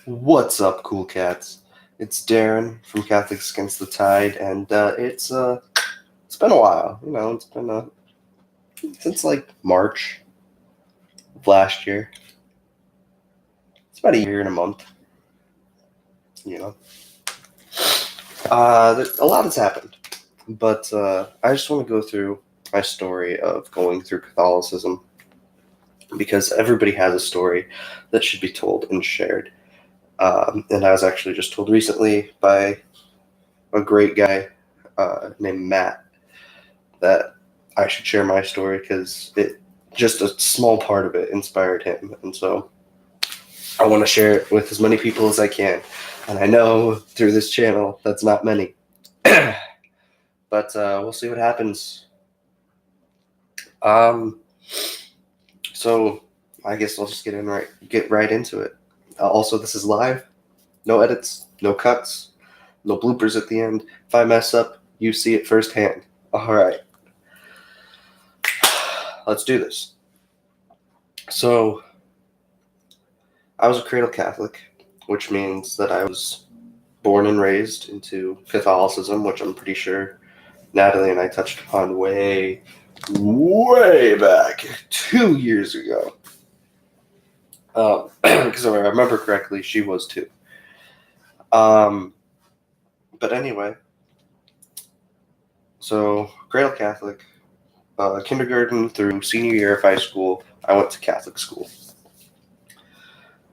What's up, cool cats? It's Darren from Catholics Against the Tide, and it's been a while. It's been since like March of last year. It's about a year and a month. You know, a lot has happened, but I just want to go through my story of going through Catholicism because everybody has a story that should be told and shared. And I was actually just told recently by a great guy named Matt that I should share my story because just a small part of it inspired him. And so I want to share it with as many people as I can. And I know through this channel that's not many. But we'll see what happens. So I guess I'll just get right into it. Also, this is live. No edits, no cuts, no bloopers at the end. If I mess up, you see it firsthand. All right. Let's do this. So, I was a cradle Catholic, which means that I was born and raised into Catholicism, which I'm pretty sure Natalie and I touched upon way back 2 years ago. Because if I remember correctly, she was too. But anyway, so cradle Catholic, kindergarten through senior year of high school, I went to Catholic school.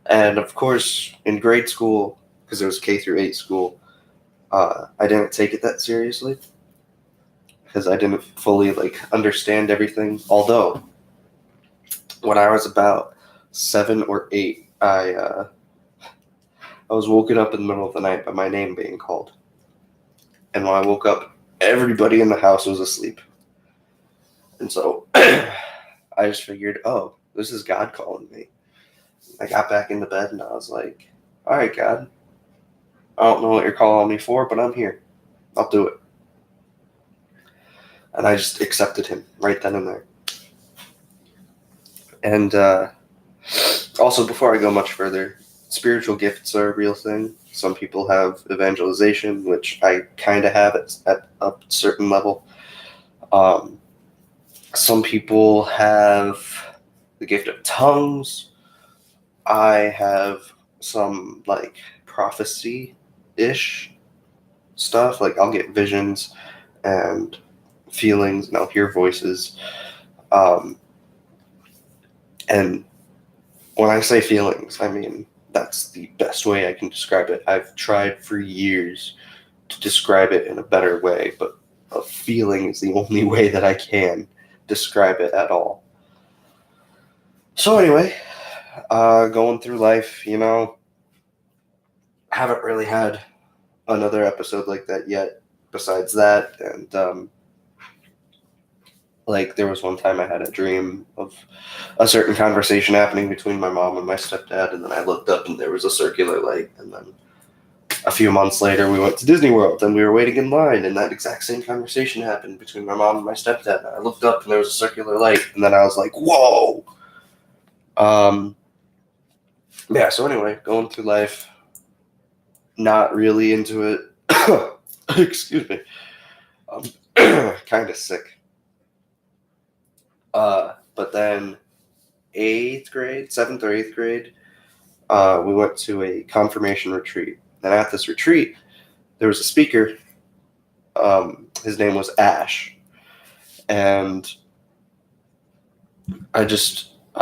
And of course, in grade school, because it was K through 8 school, I didn't take it that seriously because I didn't fully understand everything. Although, when I was about 7 or 8, I was woken up in the middle of the night by my name being called. And when I woke up, everybody in the house was asleep. And so I just figured, oh, this is God calling me. I got back into bed and I was like, all right, God, I don't know what you're calling me for, but I'm here. I'll do it. And I just accepted him right then and there. And also, before I go much further, spiritual gifts are a real thing. Some people have evangelization, which I kind of have at a certain level. Some people have the gift of tongues. I have some prophecy-ish stuff. I'll get visions and feelings, and I'll hear voices. And when I say feelings, I mean that's the best way I can describe it. I've tried for years to describe it in a better way, but a feeling is the only way that I can describe it at all. So anyway, going through life, I haven't really had another episode like that yet besides that. And there was one time I had a dream of a certain conversation happening between my mom and my stepdad, and then I looked up and there was a circular light. And then a few months later, we went to Disney World and we were waiting in line, and that exact same conversation happened between my mom and my stepdad. And I looked up and there was a circular light, and then I was like, whoa! Yeah, so anyway, going through life, not really into it. Excuse me. I'm kind of sick. But then 7th or 8th grade, we went to a confirmation retreat. And at this retreat, there was a speaker. His name was Ash. And I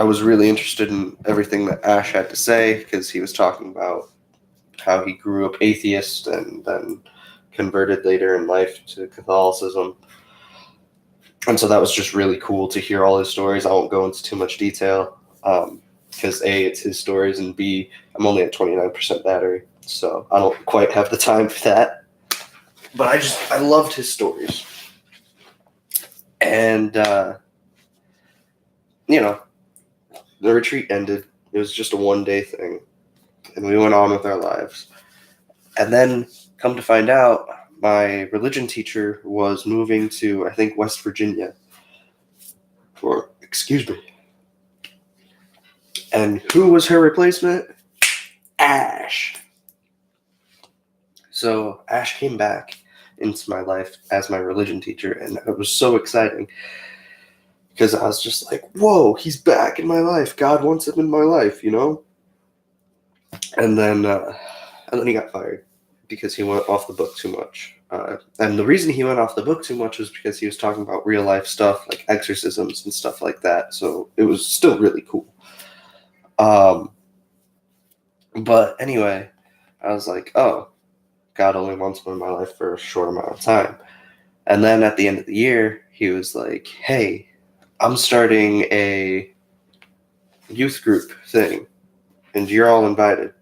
was really interested in everything that Ash had to say because he was talking about how he grew up atheist and then converted later in life to Catholicism. And so that was just really cool to hear all his stories. I won't go into too much detail because A, it's his stories, and B, I'm only at 29% battery, so I don't quite have the time for that. But I loved his stories. And, the retreat ended. It was just a one-day thing, and we went on with our lives. And then, come to find out, my religion teacher was moving to, I think, West Virginia. Excuse me. And who was her replacement? Ash. So Ash came back into my life as my religion teacher, and it was so exciting because I was just like, whoa, he's back in my life. God wants him in my life, you know? And then he got fired because he went off the book too much. And the reason he went off the book too much was because he was talking about real life stuff like exorcisms and stuff like that. So it was still really cool. But anyway, I was like, oh, God only wants me in my life for a short amount of time. And then at the end of the year, he was like, hey, I'm starting a youth group thing, and you're all invited.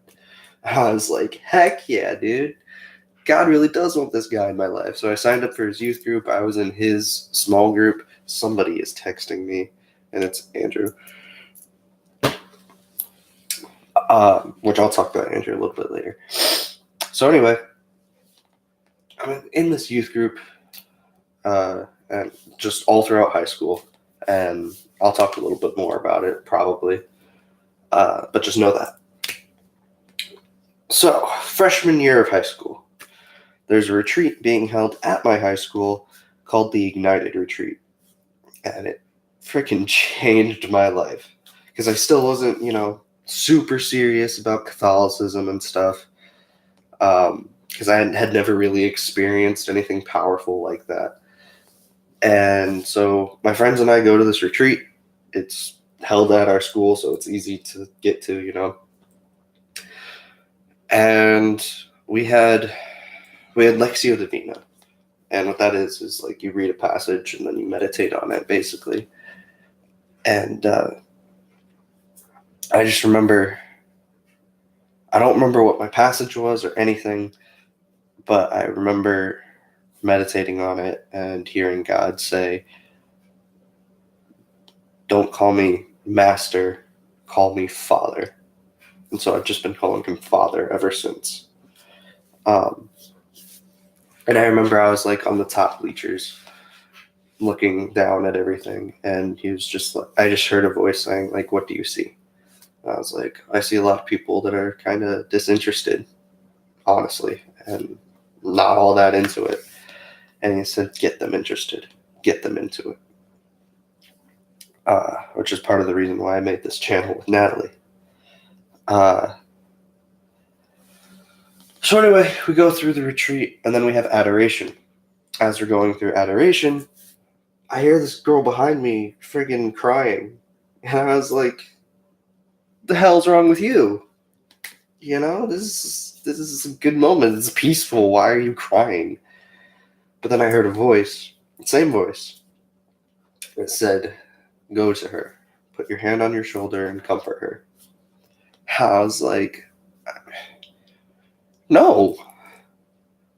I was like, heck yeah, dude. God really does want this guy in my life. So I signed up for his youth group. I was in his small group. Somebody is texting me, and it's Andrew. Which I'll talk about Andrew a little bit later. So anyway, I'm in this youth group, and just all throughout high school, and I'll talk a little bit more about it probably, but just know that. So, freshman year of high school, there's a retreat being held at my high school called the Ignited Retreat, and it freaking changed my life because I still wasn't, super serious about Catholicism and stuff, because I had never really experienced anything powerful like that. And so my friends and I go to this retreat. It's held at our school, so it's easy to get to, And we had Lectio Divina. And what that is like you read a passage and then you meditate on it, basically. And I just remember, I don't remember what my passage was or anything, but I remember meditating on it and hearing God say, don't call me master, call me father. And so I've just been calling him father ever since. And I remember I was like on the top bleachers looking down at everything, and he was just like, I just heard a voice saying, like, what do you see? And I was like, I see a lot of people that are kind of disinterested, honestly, and not all that into it. And he said, get them interested, get them into it. Which is part of the reason why I made this channel with Natalie. So anyway, we go through the retreat, and then we have adoration. As we're going through adoration, I hear this girl behind me friggin' crying. And I was like, the hell's wrong with you? This is a good moment. It's peaceful. Why are you crying? But then I heard a voice, same voice, that said, go to her. Put your hand on your shoulder and comfort her. I was like, no,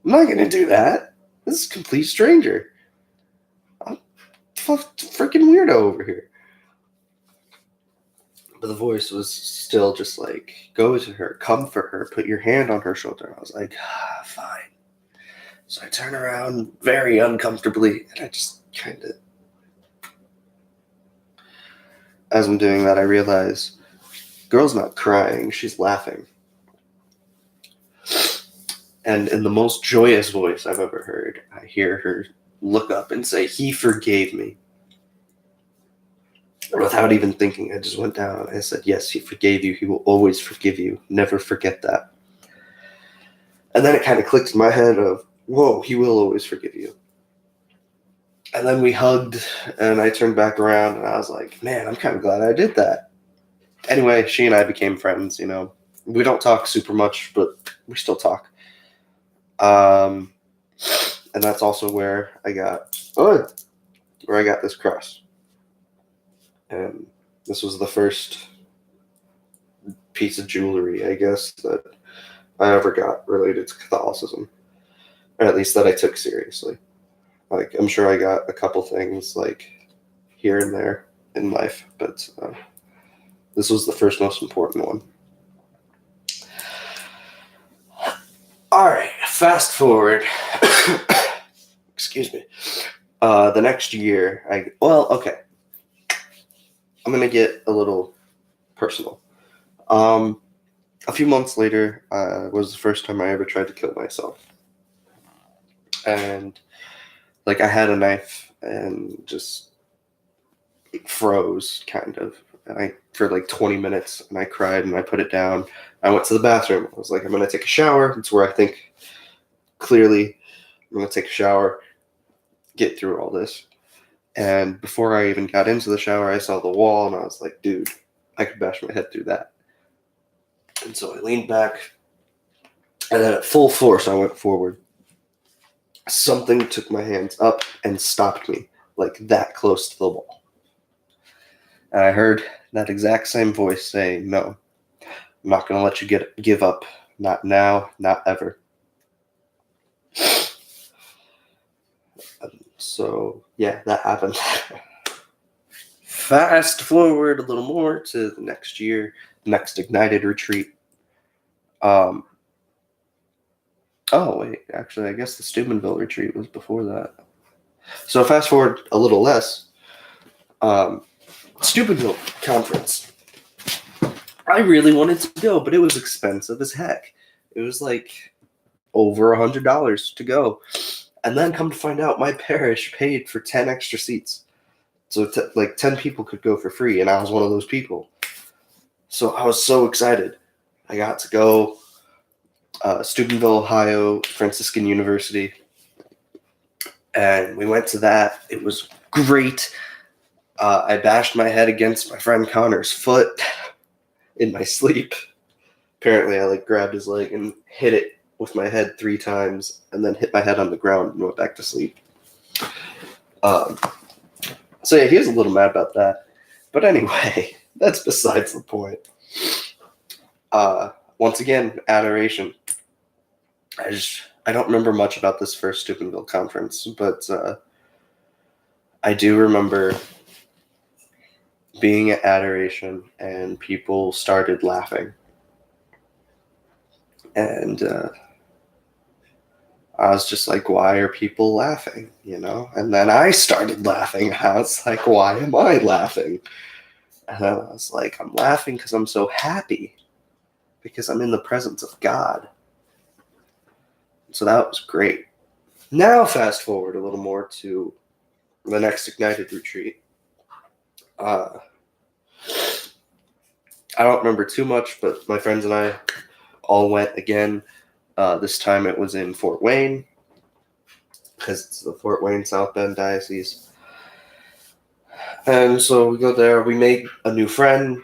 I'm not going to do that. This is a complete stranger. I'm freaking weirdo over here. But the voice was still just like, go to her, comfort her, put your hand on her shoulder. I was like, fine. So I turn around very uncomfortably, and I just kind of, as I'm doing that, I realize, girl's not crying, she's laughing. And in the most joyous voice I've ever heard, I hear her look up and say, he forgave me. Without even thinking, I just went down. I said, yes, he forgave you. He will always forgive you. Never forget that. And then it kind of clicked in my head of, whoa, he will always forgive you. And then we hugged, and I turned back around, and I was like, man, I'm kind of glad I did that. Anyway, she and I became friends, We don't talk super much, but we still talk. And that's also where I got this cross. And this was the first piece of jewelry, I guess, that I ever got related to Catholicism. Or at least that I took seriously. Like, I'm sure I got a couple things, like, here and there in life, but this was the first most important one. All right, fast forward. Excuse me. The next year, okay. I'm going to get a little personal. a few months later was the first time I ever tried to kill myself. And like I had a knife and just froze kind of. For like 20 minutes and I cried and I put it down. I went to the bathroom. I was like, I'm gonna take a shower. It's where I think clearly I'm gonna take a shower, get through all this. And before I even got into the shower, I saw the wall and I was like, dude, I could bash my head through that. And so I leaned back and then at full force I went forward. Something took my hands up and stopped me, like that close to the wall. And I heard that exact same voice saying, no, I'm not going to let you give up. Not now, not ever. So, yeah, that happened. Fast forward a little more to the next year, next Ignited retreat. Oh, wait, actually, I guess the Steubenville retreat was before that. So, fast forward a little less. Steubenville conference. I really wanted to go, but it was expensive as heck. It was like over $100 to go. And then come to find out, my parish paid for 10 extra seats. So like 10 people could go for free, and I was one of those people. So I was so excited. I got to go Steubenville, Ohio, Franciscan University. And we went to that. It was great. I bashed my head against my friend Connor's foot in my sleep. Apparently, I like grabbed his leg and hit it with my head 3 times, and then hit my head on the ground and went back to sleep. So yeah, he was a little mad about that. But anyway, that's besides the point. Once again, adoration. I don't remember much about this first Steubenville conference, but I do remember being at adoration and people started laughing. And I was just like, why are people laughing? You know? And then I started laughing. I was like, why am I laughing? And I was like, I'm laughing because I'm so happy. Because I'm in the presence of God. So that was great. Now fast forward a little more to the next Ignited retreat. I don't remember too much, but my friends and I all went again. This time it was in Fort Wayne, because it's the Fort Wayne South Bend Diocese. And so we go there. We made a new friend.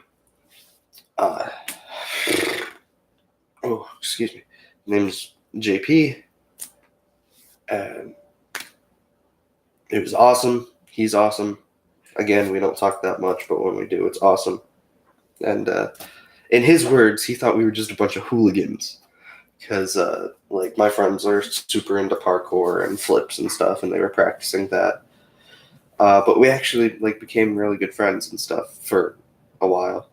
Excuse me. His name's JP. And it was awesome. He's awesome. Again, we don't talk that much, but when we do, it's awesome. And in his words, he thought we were just a bunch of hooligans. Because like my friends are super into parkour and flips and stuff, and they were practicing that. But we actually like became really good friends and stuff for a while.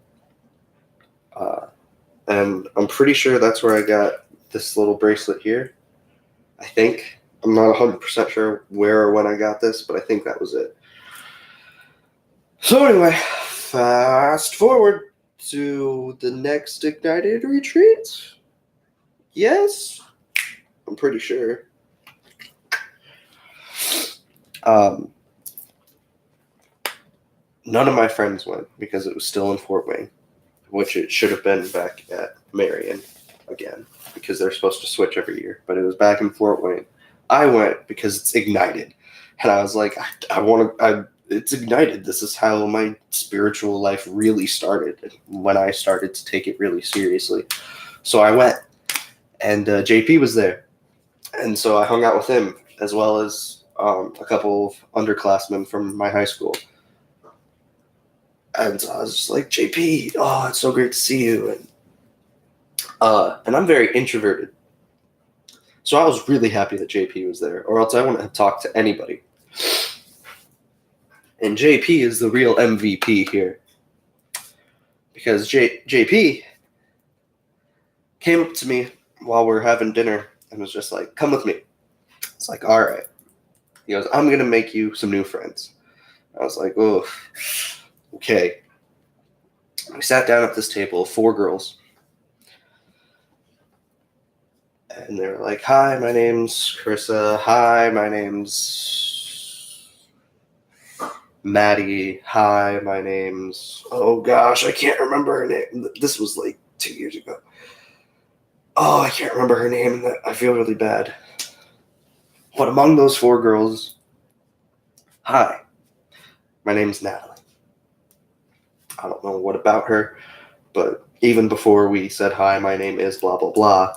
And I'm pretty sure that's where I got this little bracelet here. I think. I'm not 100% sure where or when I got this, but I think that was it. So anyway, fast forward to the next Ignited retreat. Yes, I'm pretty sure. None of my friends went because it was still in Fort Wayne, which it should have been back at Marion again, because they're supposed to switch every year, but it was back in Fort Wayne. I went because it's Ignited, and I was like, it's Ignited. This is how my spiritual life really started, when I started to take it really seriously. So I went, and JP was there, and so I hung out with him, as well as a couple of underclassmen from my high school. And so I was just like, JP, oh, it's so great to see you. And I'm very introverted. So I was really happy that JP was there, or else I wouldn't have talked to anybody. And JP is the real MVP here. Because JP came up to me while we were having dinner and was just like, come with me. It's like, all right. He goes, I'm going to make you some new friends. I was like, oh, okay. We sat down at this table, 4 girls. And they were like, hi, my name's Carissa. Hi, my name's Maddie. Hi, my name's... Oh, gosh, I can't remember her name. This was like 2 years ago. Oh, I can't remember her name. I feel really bad. But among those 4 girls, hi, my name's Natalie. I don't know what about her, but even before we said, hi, my name is blah, blah, blah,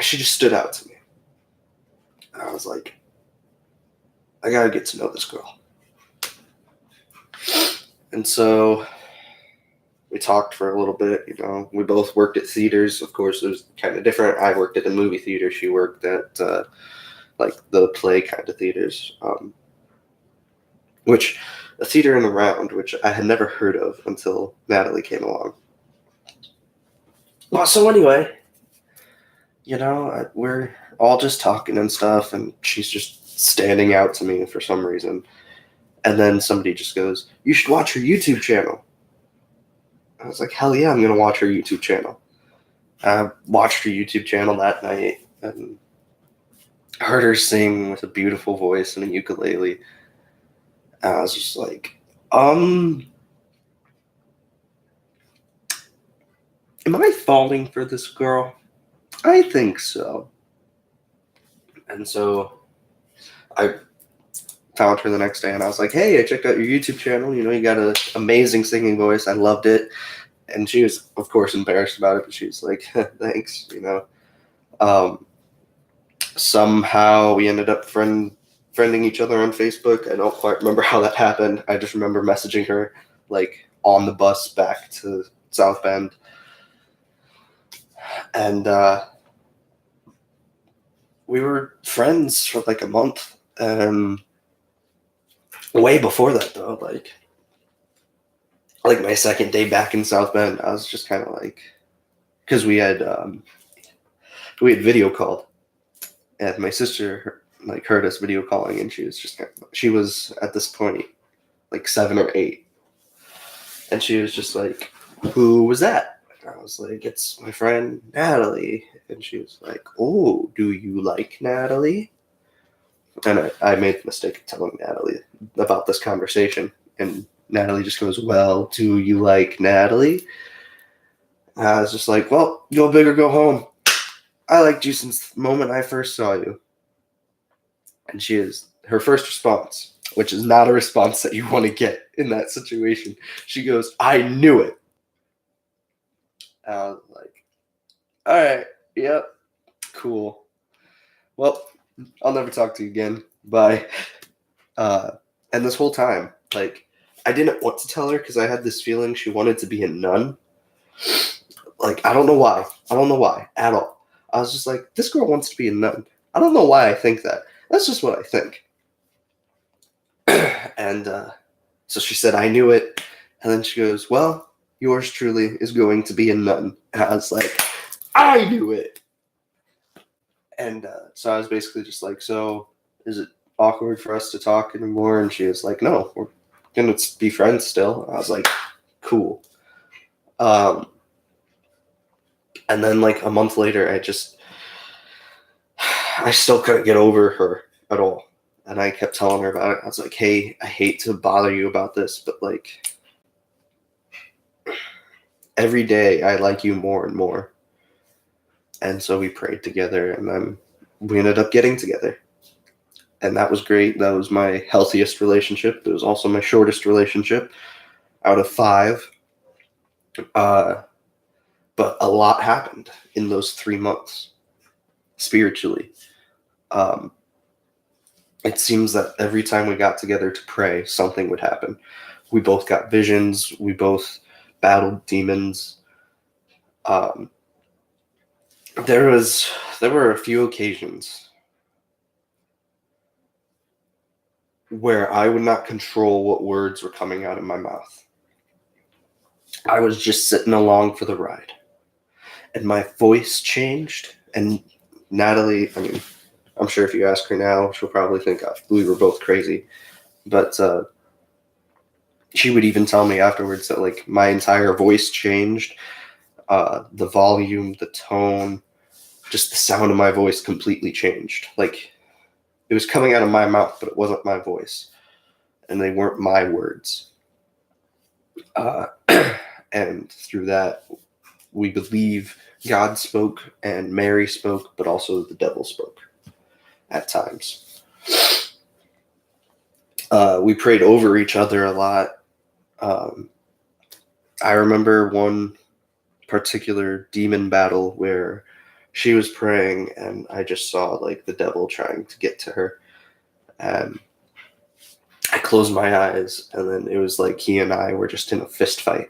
she just stood out to me. And I was like, I gotta get to know this girl. And so we talked for a little bit. We both worked at theaters. Of course, it was kind of different. I worked at the movie theater. She worked at like the play kind of theaters, which a theater in the Round, which I had never heard of until Natalie came along. Well, so anyway, we're all just talking and stuff, and she's just standing out to me for some reason. And then somebody just goes, you should watch her YouTube channel. I was like, hell yeah, I'm going to watch her YouTube channel. I watched her YouTube channel that night and heard her sing with a beautiful voice and a ukulele. And I was just like, am I falling for this girl? I think so. And so I found her the next day and I was like, hey, I checked out your YouTube channel. You got an amazing singing voice. I loved it. And she was, of course, embarrassed about it, but she was like, thanks, Somehow we ended up friending each other on Facebook. I don't quite remember how that happened. I just remember messaging her, like, on the bus back to South Bend. And we were friends for, like, a month. Way before that, though, like my second day back in South Bend, I was just kind of like, because we had video called, and my sister heard us video calling, and she was at this point like 7 or 8, and she was just like, who was that? And I was like, it's my friend Natalie. And she was like, oh, do you like Natalie? And I made the mistake of telling Natalie about this conversation, and Natalie just goes, well, do you like Natalie? And I was just like, well, go big or go home. I liked you since the moment I first saw you. And her first response, which is not a response that you want to get in that situation. She goes, I knew it. And I was like, all right, yep, cool. Well, I'll never talk to you again. Bye. And this whole time, I didn't want to tell her because I had this feeling she wanted to be a nun. I don't know why. I don't know why at all. I was just like, this girl wants to be a nun. I don't know why I think that. That's just what I think. And so she said, I knew it. And then she goes, well, yours truly is going to be a nun. And I was like, I knew it. And so I was basically just like, so is it awkward for us to talk anymore? And she was like, no, we're going to be friends still. I was like, cool. And then a month later, I still couldn't get over her at all. And I kept telling her about it. I was like, hey, I hate to bother you about this, but every day I like you more and more. And so we prayed together, and then we ended up getting together. And that was great. That was my healthiest relationship. It was also my shortest relationship out of 5. But a lot happened in those 3 months, spiritually. It seems that every time we got together to pray, something would happen. We both got visions. We both battled demons. There were a few occasions where I would not control what words were coming out of my mouth. I was just sitting along for the ride. And my voice changed. And Natalie, I'm sure if you ask her now, she'll probably think we were both crazy. But she would even tell me afterwards that my entire voice changed. The volume, the tone, just the sound of my voice completely changed. Like, it was coming out of my mouth, but it wasn't my voice, and they weren't my words. And through that, we believe God spoke and Mary spoke, but also the devil spoke at times. We prayed over each other a lot. I remember one particular demon battle where she was praying and I just saw like the devil trying to get to her. And I closed my eyes, and then it was like he and I were just in a fist fight.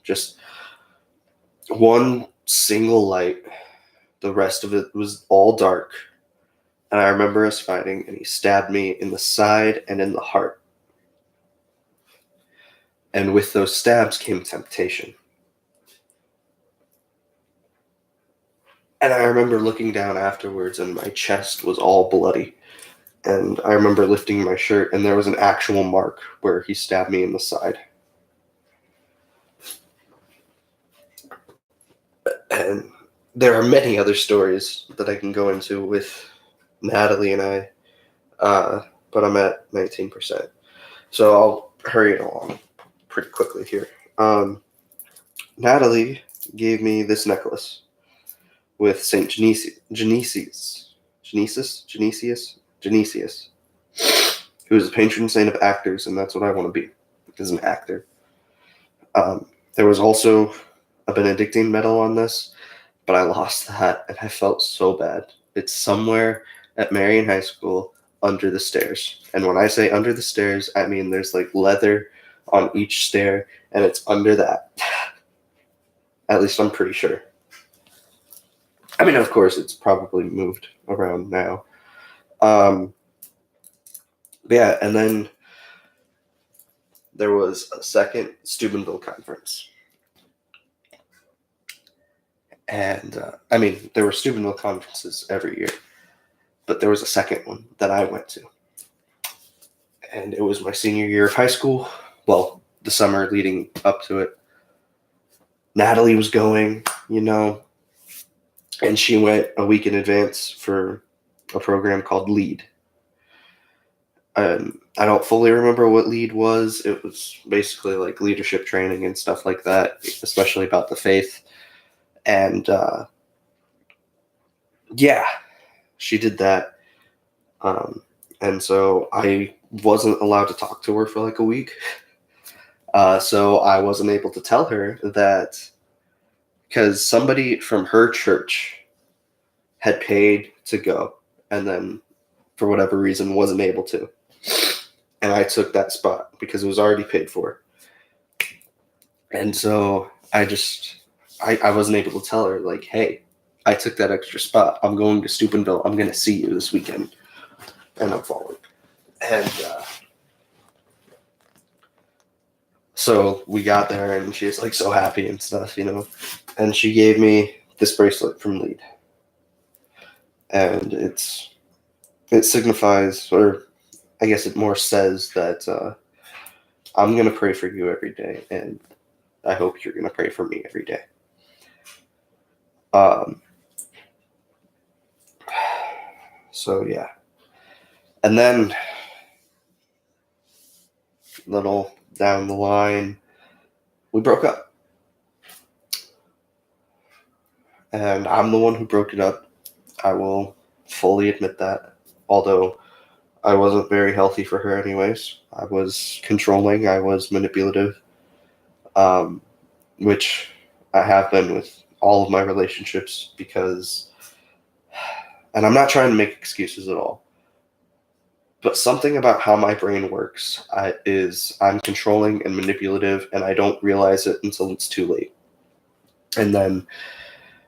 Just one single light. The rest of it was all dark. And I remember us fighting, and he stabbed me in the side and in the heart. And with those stabs came temptation. And I remember looking down afterwards, and my chest was all bloody. And I remember lifting my shirt, and there was an actual mark where he stabbed me in the side. And there are many other stories that I can go into with Natalie and I, but I'm at 19%. So I'll hurry it along pretty quickly here. Natalie gave me this necklace with Saint Genesius, who is the patron saint of actors, and that's what I want to be, as an actor. There was also a Benedictine medal on this, but I lost that, and I felt so bad. It's somewhere at Marion High School under the stairs. And when I say under the stairs, I mean there's like leather on each stair, and it's under that. At least I'm pretty sure. I mean, of course, it's probably moved around now. Yeah, and then there was a second Steubenville conference. And, I mean, there were Steubenville conferences every year, but there was a second one that I went to. And it was my senior year of high school. Well, the summer leading up to it. Natalie was going, and she went a week in advance for a program called LEAD. I don't fully remember what LEAD was. It was basically like leadership training and stuff like that, especially about the faith. And yeah, she did that. And so I wasn't allowed to talk to her for like a week. So I wasn't able to tell her that, because somebody from her church had paid to go and then for whatever reason wasn't able to. And I took that spot because it was already paid for. And so I wasn't able to tell her, like, hey, I took that extra spot. I'm going to Steubenville. I'm going to see you this weekend. And I'm following. And so we got there, and she was like so happy and stuff, And she gave me this bracelet from LEAD. And it signifies, or I guess it more says that I'm going to pray for you every day, and I hope you're going to pray for me every day. So, yeah. And then, little down the line, we broke up. And I'm the one who broke it up. I will fully admit that. Although I wasn't very healthy for her anyways. I was controlling. I was manipulative. Which I have been with all of my relationships because, and I'm not trying to make excuses at all, but something about how my brain works is I'm controlling and manipulative, and I don't realize it until it's too late. And then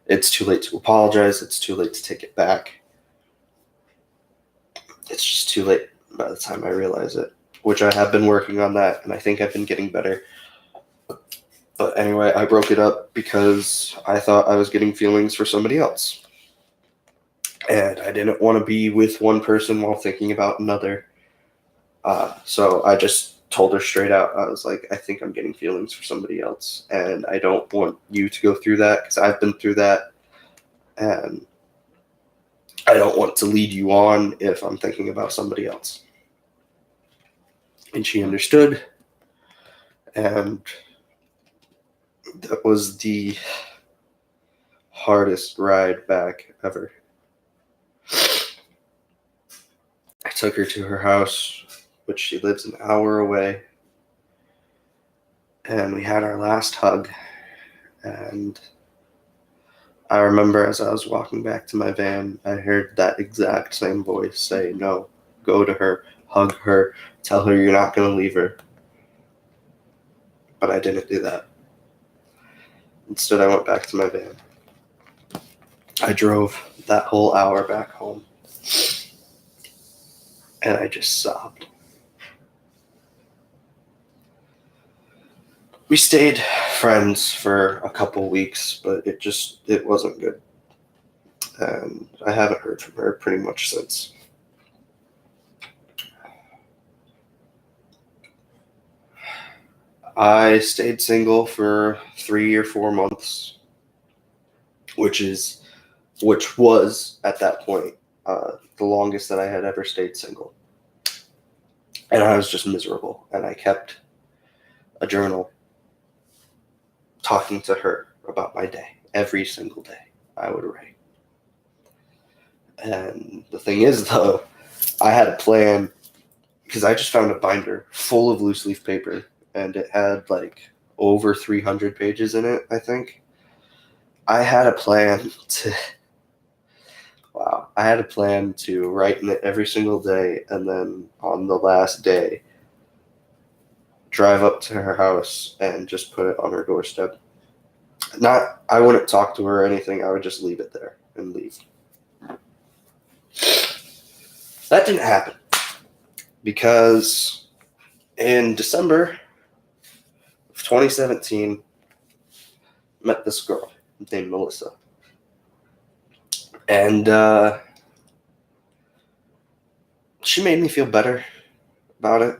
it's too late to apologize. It's too late to take it back. It's just too late by the time I realize it, which I have been working on that, and I think I've been getting better. But anyway, I broke it up because I thought I was getting feelings for somebody else. And I didn't want to be with one person while thinking about another. So I just told her straight out, I was like, I think I'm getting feelings for somebody else, and I don't want you to go through that because I've been through that, and I don't want to lead you on if I'm thinking about somebody else. And she understood, and that was the hardest ride back ever. I took her to her house, which she lives an hour away, and we had our last hug. And I remember as I was walking back to my van, I heard that exact same voice say, no, go to her, hug her, tell her you're not going to leave her. But I didn't do that. Instead, I went back to my van. I drove that whole hour back home, and I just sobbed. We stayed friends for a couple weeks, but it wasn't good. And I haven't heard from her pretty much since. I stayed single for 3 or 4 months, which was at that point the longest that I had ever stayed single. And I was just miserable, and I kept a journal talking to her about my day. Every single day I would write. And the thing is, though, I had a plan because I just found a binder full of loose leaf paper, and it had like over 300 pages in it, I think. I had a plan to write in it every single day, and then on the last day, drive up to her house and just put it on her doorstep. I wouldn't talk to her or anything. I would just leave it there and leave. That didn't happen because in December of 2017, I met this girl named Melissa. And she made me feel better about it.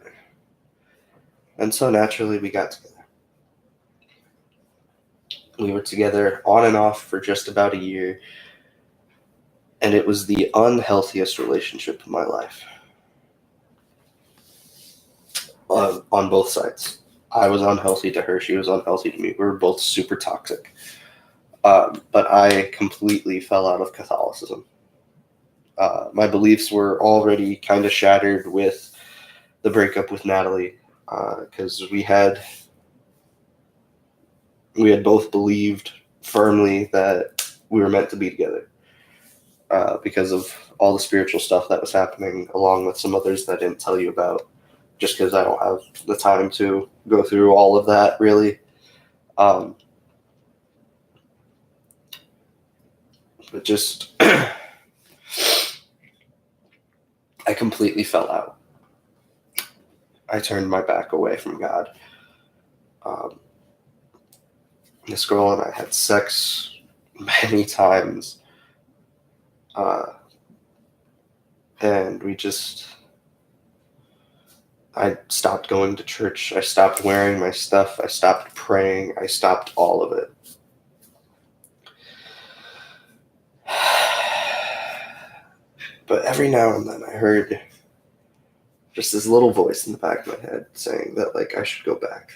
And so naturally, we got together. We were together on and off for just about a year. And it was the unhealthiest relationship of my life. On both sides. I was unhealthy to her. She was unhealthy to me. We were both super toxic. But I completely fell out of Catholicism. My beliefs were already kind of shattered with the breakup with Natalie, because we had both believed firmly that we were meant to be together, because of all the spiritual stuff that was happening, along with some others that I didn't tell you about, just because I don't have the time to go through all of that, really. But just, I completely fell out. I turned my back away from God. This girl and I had sex many times. And I stopped going to church. I stopped wearing my stuff. I stopped praying. I stopped all of it. But every now and then I heard just this little voice in the back of my head saying that, like, I should go back.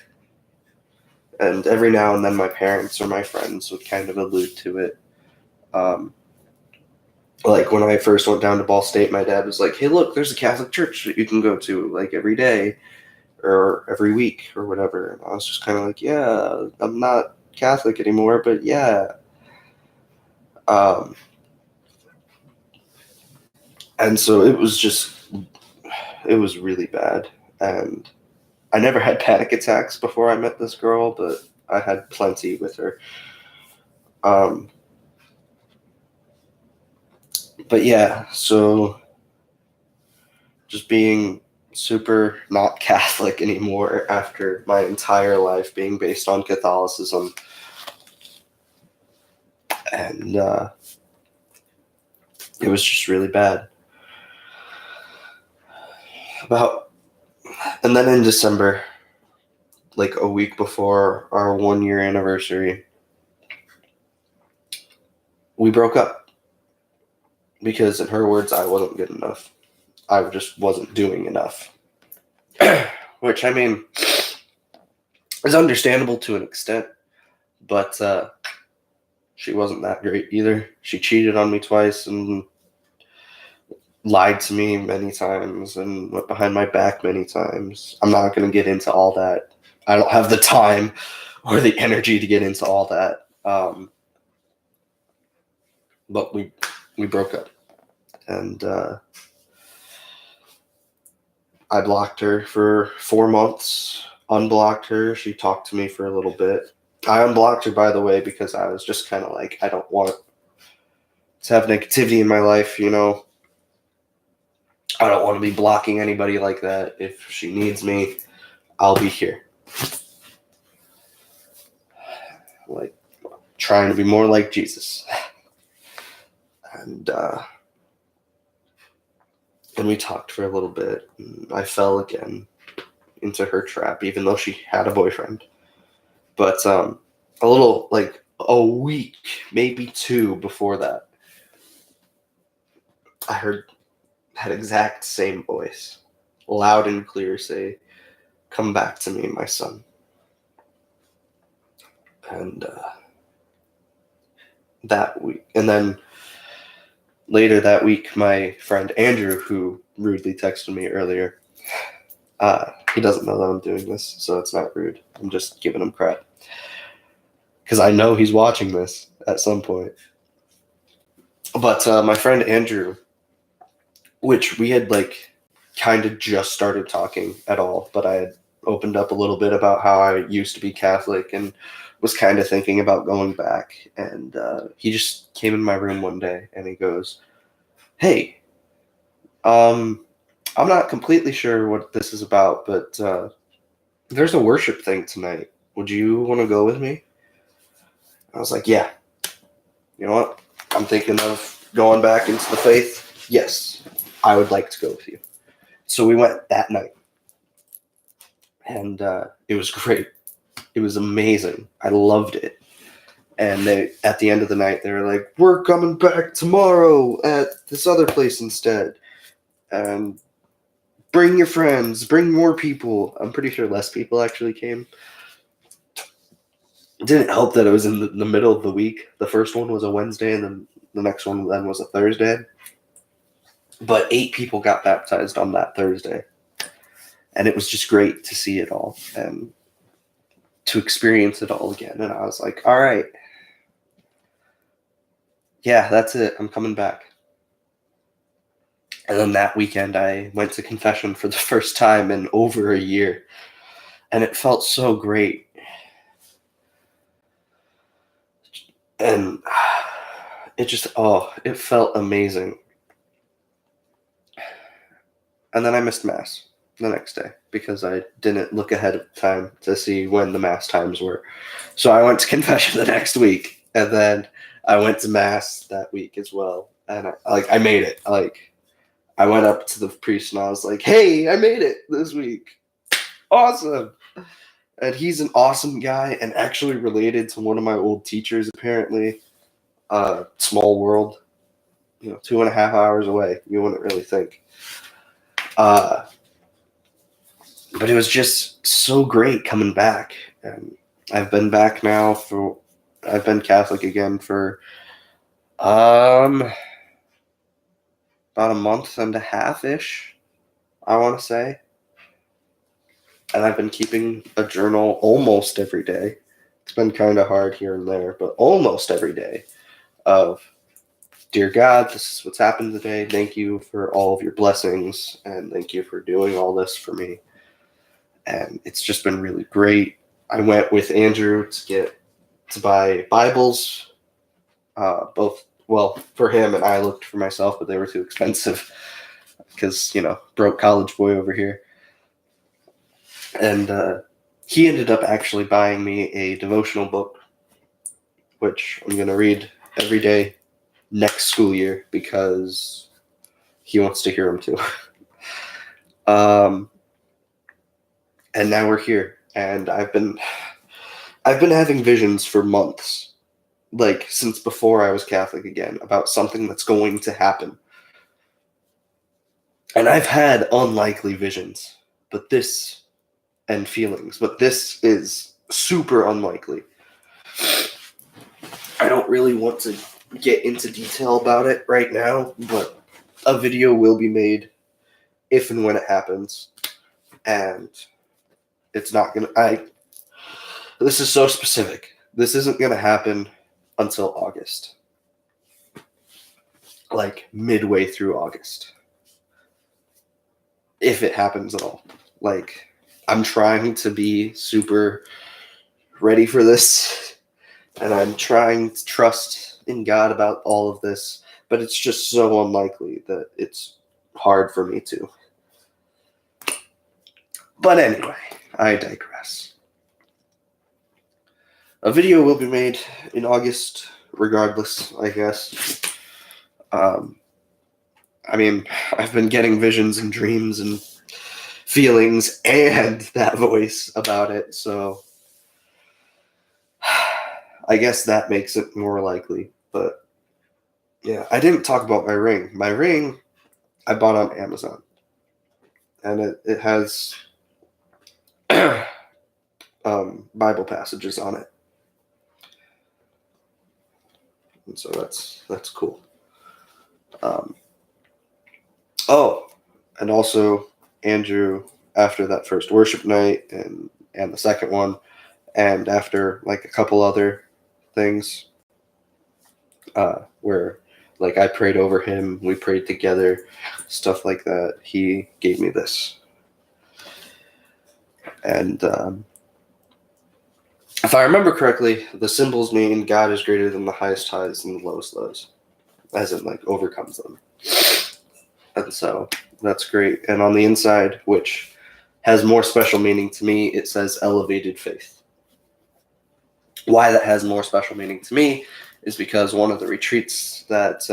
And every now and then my parents or my friends would kind of allude to it. Like when I first went down to Ball State, my dad was like, hey, look, there's a Catholic church that you can go to like every day or every week or whatever. And I was just kind of like, yeah, I'm not Catholic anymore, but yeah. And so it was really bad. And I never had panic attacks before I met this girl, but I had plenty with her. But yeah, so just being super not Catholic anymore after my entire life being based on Catholicism. And it was just really bad. About And then in December, like a week before our 1-year anniversary, we broke up. Because in her words, I wasn't good enough. I just wasn't doing enough. Which, I mean, is understandable to an extent. But she wasn't that great either. She cheated on me twice and lied to me many times and went behind my back many times. I'm not going to get into all that. I don't have the time or the energy to get into all that. But we broke up. And I blocked her for 4 months, unblocked her. She talked to me for a little bit. I unblocked her, by the way, because I was just kind of like, I don't want to have negativity in my life, you know. I don't want to be blocking anybody like that. If she needs me, I'll be here. Like, trying to be more like Jesus. And we talked for a little bit. And I fell again into her trap, even though she had a boyfriend. But a little, like a week, maybe 2 before that, I heard that exact same voice, loud and clear, say, "Come back to me, my son." And that week, and then later that week, my friend Andrew, who rudely texted me earlier, he doesn't know that I'm doing this, so it's not rude. I'm just giving him crap. Because I know he's watching this at some point. But my friend Andrew, which we had like kind of just started talking at all, but I had opened up a little bit about how I used to be Catholic and was kind of thinking about going back. And he just came in my room one day and he goes, "Hey, I'm not completely sure what this is about, but there's a worship thing tonight. Would you want to go with me?" I was like, "Yeah, you know what? I'm thinking of going back into the faith. Yes, I would like to go with you." So we went that night. And it was great. It was amazing. I loved it. And at the end of the night, they were like, "We're coming back tomorrow at this other place instead. And bring your friends, bring more people." I'm pretty sure less people actually came. It didn't help that it was in the middle of the week. The first one was a Wednesday, and then the next one then was a Thursday. But 8 people got baptized on that Thursday. And it was just great to see it all and to experience it all again. And I was like, all right, yeah, that's it. I'm coming back. And then that weekend, I went to confession for the first time in over a year. And it felt so great. And it just, it felt amazing. And then I missed Mass the next day because I didn't look ahead of time to see when the Mass times were. So I went to confession the next week. And then I went to Mass that week as well. And I made it. I went up to the priest and I was like, "Hey, I made it this week. Awesome." And he's an awesome guy and actually related to one of my old teachers, apparently. Small world, 2.5 hours away. You wouldn't really think. But it was just so great coming back. And I've been back now I've been Catholic again for about a month and a half-ish, I want to say. And I've been keeping a journal almost every day. It's been kind of hard here and there, but almost every day of, "Dear God, this is what's happened today. Thank you for all of your blessings, and thank you for doing all this for me." And it's just been really great. I went with Andrew to buy Bibles, for him, and I looked for myself, but they were too expensive because, broke college boy over here. And he ended up actually buying me a devotional book, which I'm going to read every day next school year because he wants to hear them too. And now we're here. And I've been having visions for months, like since before I was Catholic again, about something that's going to happen. And I've had unlikely visions, but this and feelings, but this is super unlikely. I don't really want to get into detail about it right now, but a video will be made if and when it happens. And it's not gonna this is so specific. This isn't gonna happen until August. Like midway through August. If it happens at all. Like, I'm trying to be super ready for this, and I'm trying to trust in God about all of this, but it's just so unlikely that it's hard for me to. But anyway, I digress. A video will be made in August, regardless, I guess. I mean, I've been getting visions and dreams and feelings and that voice about it, so I guess that makes it more likely. But yeah, I didn't talk about my ring. My ring I bought on Amazon, and it has Bible passages on it, and so that's cool. Oh, and also Andrew, after that first worship night and the second one, and after like a couple other things, where like I prayed over him, we prayed together, stuff like that. He gave me this, and if I remember correctly, the symbols mean God is greater than the highest highs and the lowest lows, as in like overcomes them. And so that's great. And on the inside, which has more special meaning to me, it says elevated faith. Why that has more special meaning to me is because one of the retreats that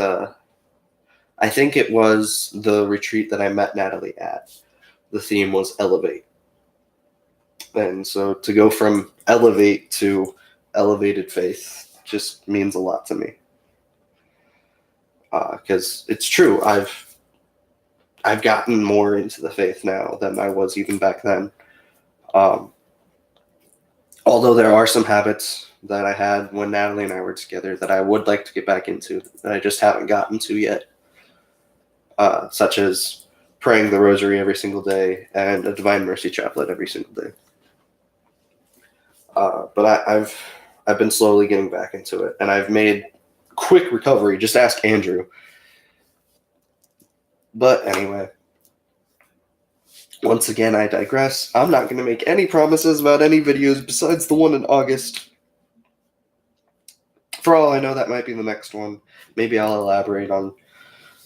I think it was the retreat that I met Natalie at, the theme was elevate. And so to go from elevate to elevated faith just means a lot to me. Because it's true, I've gotten more into the faith now than I was even back then. Although there are some habits that I had when Natalie and I were together that I would like to get back into that I just haven't gotten to yet, such as praying the rosary every single day and a Divine Mercy Chaplet every single day. But I've been slowly getting back into it, and I've made quick recovery. Just ask Andrew. But anyway, once again, I digress. I'm not going to make any promises about any videos besides the one in August. For all I know, that might be the next one. Maybe I'll elaborate on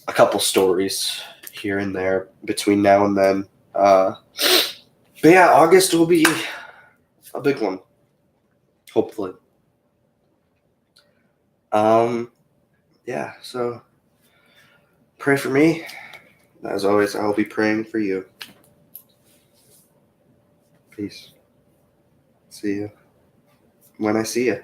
a couple stories here and there between now and then. But yeah, August will be a big one, hopefully. Yeah, so pray for me. As always, I'll be praying for you. Peace. See you when I see you.